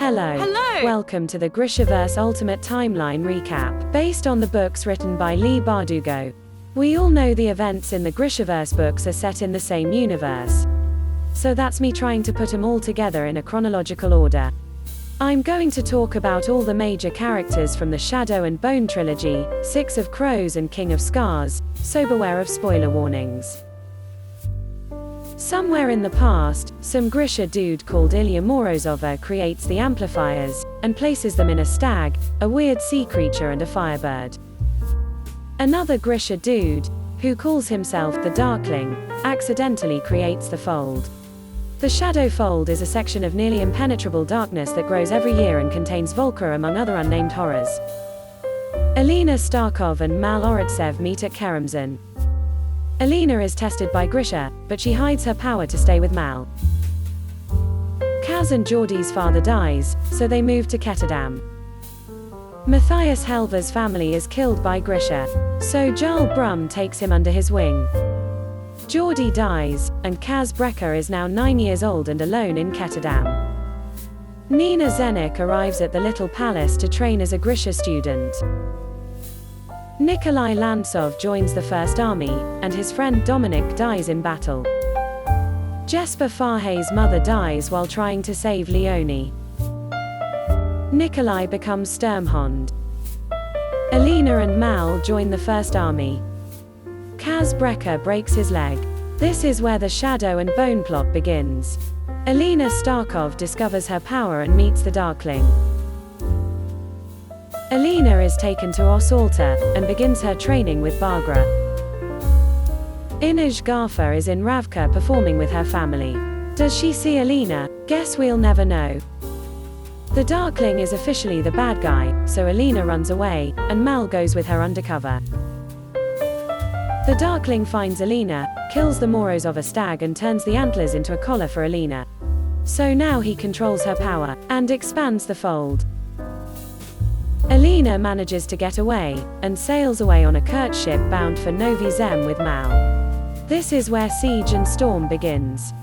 Hello. Hello. Welcome to the GRISHAVERSE Ultimate Timeline Recap, based on the books written by Leigh Bardugo. We all know the events in the GRISHAVERSE books are set in the same universe. So that's me trying to put them all together in a chronological order. I'm going to talk about all the major characters from the Shadow and Bone trilogy, 6 of Crows and King of Scars, so beware of spoiler warnings. Somewhere in the past, some Grisha dude called Ilya Morozova creates the amplifiers, and places them in a stag, a weird sea creature and a firebird. Another Grisha dude, who calls himself the Darkling, accidentally creates the fold. The Shadow Fold is a section of nearly impenetrable darkness that grows every year and contains Volker among other unnamed horrors. Alina Starkov and Mal Oretsev meet at Karamzin. Alina is tested by Grisha, but she hides her power to stay with Mal. Kaz and Geordie's father dies, so they move to Ketterdam. Matthias Helva's family is killed by Grisha, so Jarl Brum takes him under his wing. Geordie dies, and Kaz Brecker is now 9 years old and alone in Ketterdam. Nina Zenik arrives at the Little Palace to train as a Grisha student. Nikolai Lantsov joins the First Army, and his friend Dominic dies in battle. Jesper Fahey's mother dies while trying to save Leonie. Nikolai becomes Sturmhond. Alina and Mal join the First Army. Kaz Brecker breaks his leg. This is where the Shadow and Bone plot begins. Alina Starkov discovers her power and meets the Darkling. Alina is taken to Osalta, and begins her training with Bagra. Inaj Garfa is in Ravka performing with her family. Does she see Alina? Guess we'll never know. The Darkling is officially the bad guy, so Alina runs away, and Mal goes with her undercover. The Darkling finds Alina, kills the Morozova stag and turns the antlers into a collar for Alina. So now he controls her power, and expands the fold. Alina manages to get away, and sails away on a Kurt ship bound for Novi Zem with Mal. This is where Siege and Storm begins.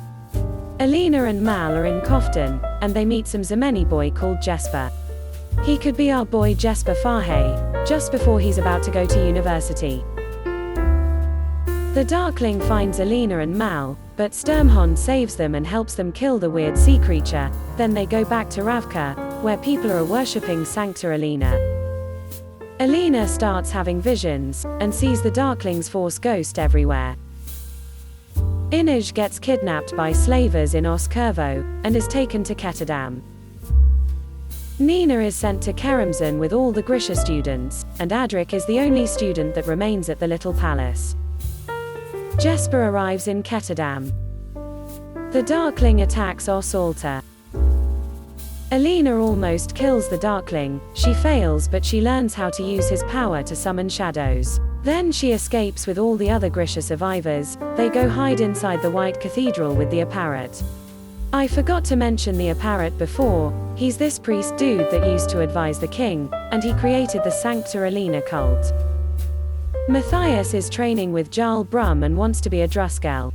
Alina and Mal are in Kofton, and they meet some Zemeni boy called Jesper. He could be our boy Jesper Fahey, just before he's about to go to university. The Darkling finds Alina and Mal, but Sturmhond saves them and helps them kill the weird sea creature. Then they go back to Ravka, where people are worshipping Sancta Alina. Alina starts having visions, and sees the Darkling's force ghost everywhere. Inaj gets kidnapped by slavers in Oskurvo, and is taken to Ketterdam. Nina is sent to Karamzin with all the Grisha students, and Adric is the only student that remains at the Little Palace. Jesper arrives in Ketterdam. The Darkling attacks Osalta. Alina almost kills the Darkling. She fails, but she learns how to use his power to summon shadows. Then she escapes with all the other Grisha survivors. They go hide inside the White Cathedral with the Apparat. I forgot to mention the Apparat before. He's this priest dude that used to advise the king, and he created the Sancta Alina cult. Matthias is training with Jarl Brum and wants to be a Druskel.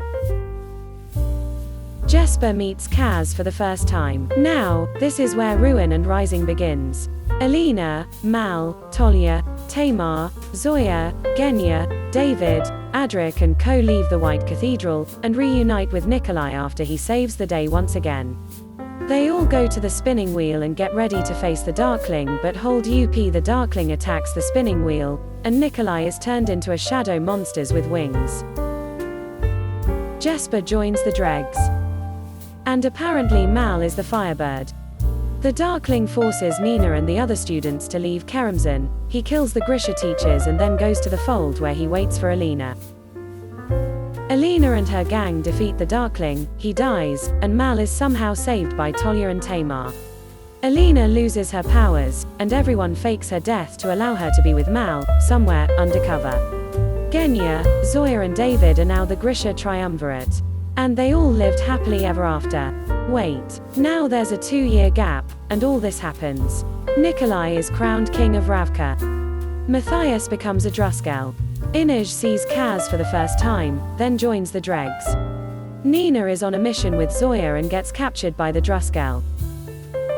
Jesper meets Kaz for the first time. Now, this is where Ruin and Rising begins. Alina, Mal, Tolya, Tamar, Zoya, Genya, David, Adric and co leave the White Cathedral, and reunite with Nikolai after he saves the day once again. They all go to the spinning wheel and get ready to face the Darkling, but hold up, the Darkling attacks the spinning wheel, and Nikolai is turned into a shadow monsters with wings. Jesper joins the dregs. And apparently Mal is the firebird. The Darkling forces Nina and the other students to leave Karamzin. He kills the Grisha teachers and then goes to the fold where he waits for Alina. Alina and her gang defeat the Darkling, he dies, and Mal is somehow saved by Tolya and Tamar. Alina loses her powers, and everyone fakes her death to allow her to be with Mal, somewhere, undercover. Genya, Zoya and David are now the Grisha triumvirate. And they all lived happily ever after. Wait, now there's a 2-year gap, and all this happens. Nikolai is crowned king of Ravka. Matthias becomes a Druskel. Inaj sees Kaz for the first time, then joins the dregs. Nina is on a mission with Zoya and gets captured by the Druskel.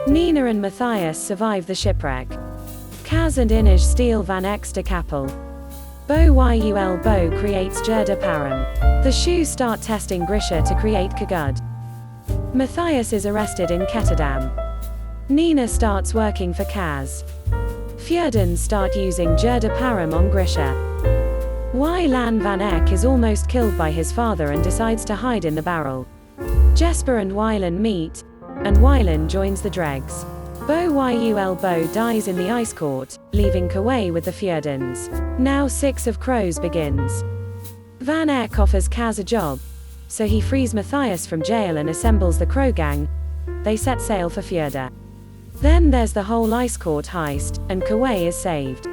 Nina and Matthias survive the shipwreck. Kaz and Inej steal Van Eck's decapel. Bo creates Gerda Param. The shoes start testing Grisha to create Kagud. Matthias is arrested in Ketterdam. Nina starts working for Kaz. Fjerdans start using Gerda Param on Grisha. Lan Van Eck is almost killed by his father and decides to hide in the barrel. Jesper and Wylan meet, and Wylan joins the dregs. Bo dies in the ice court, leaving Kauai with the Fjerdans. Now 6 of Crows begins. Van Eck offers Kaz a job, so he frees Matthias from jail and assembles the Crow gang. They set sail for Fjorda. Then there's the whole ice court heist, and Kauai is saved.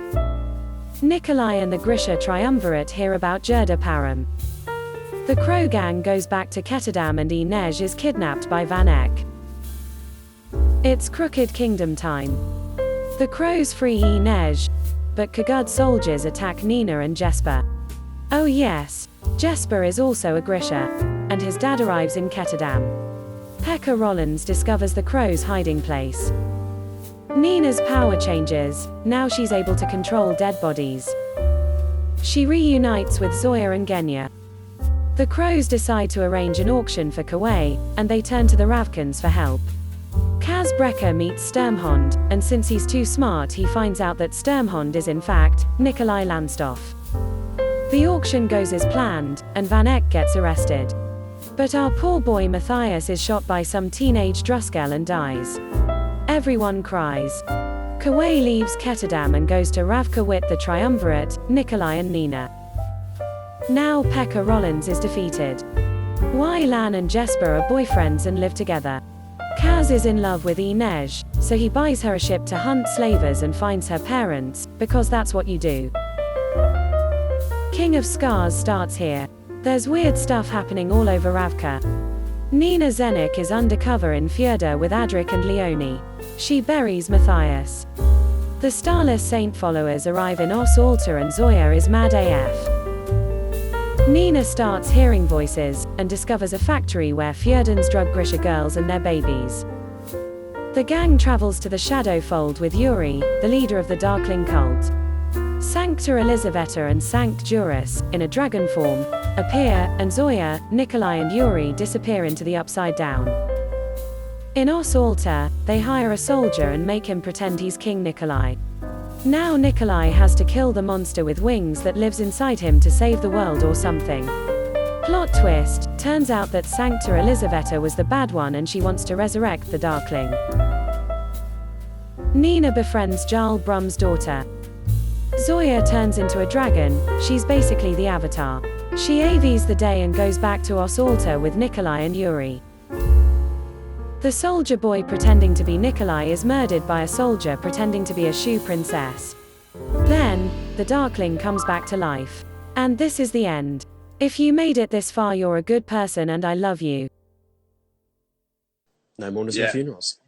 Nikolai and the Grisha triumvirate hear about Gerda Param. The Crow gang goes back to Ketterdam and Inej is kidnapped by Van Eck. It's Crooked Kingdom time. The Crows free Inej, but Kagud soldiers attack Nina and Jesper. Oh yes, Jesper is also a Grisha, and his dad arrives in Ketterdam. Pekka Rollins discovers the Crows' hiding place. Nina's power changes, now she's able to control dead bodies. She reunites with Zoya and Genya. The Crows decide to arrange an auction for Kauai, and they turn to the Ravkans for help. Kaz Brekker meets Sturmhond, and since he's too smart he finds out that Sturmhond is in fact Nikolai Landstoff. The auction goes as planned, and Van Eck gets arrested. But our poor boy Matthias is shot by some teenage Druskel and dies. Everyone cries. Kauai leaves Ketterdam and goes to Ravka with the triumvirate, Nikolai and Nina. Now Pekka Rollins is defeated. Lan and Jesper are boyfriends and live together. Kaz is in love with Inej, so he buys her a ship to hunt slavers and finds her parents, because that's what you do. King of Scars starts here. There's weird stuff happening all over Ravka. Nina Zenik is undercover in Fjorda with Adric and Leonie. She buries Matthias. The Starless Saint followers arrive in Os Alta and Zoya is mad AF. Nina starts hearing voices, and discovers a factory where Fjerdans drug Grisha girls and their babies. The gang travels to the Shadowfold with Yuri, the leader of the Darkling cult. Sancta Elisaveta and Sanct Juris, in a dragon form, appear, and Zoya, Nikolai and Yuri disappear into the Upside Down. In Os Alta, they hire a soldier and make him pretend he's King Nikolai. Now Nikolai has to kill the monster with wings that lives inside him to save the world or something. Plot twist, turns out that Sancta Elisaveta was the bad one and she wants to resurrect the Darkling. Nina befriends Jarl Brum's daughter. Zoya turns into a dragon, she's basically the Avatar. She AVs the day and goes back to Os Alta with Nikolai and Yuri. The soldier boy pretending to be Nikolai is murdered by a soldier pretending to be a shoe princess. Then, the Darkling comes back to life. And this is the end. If you made it this far, you're a good person and I love you. No mourners and funerals.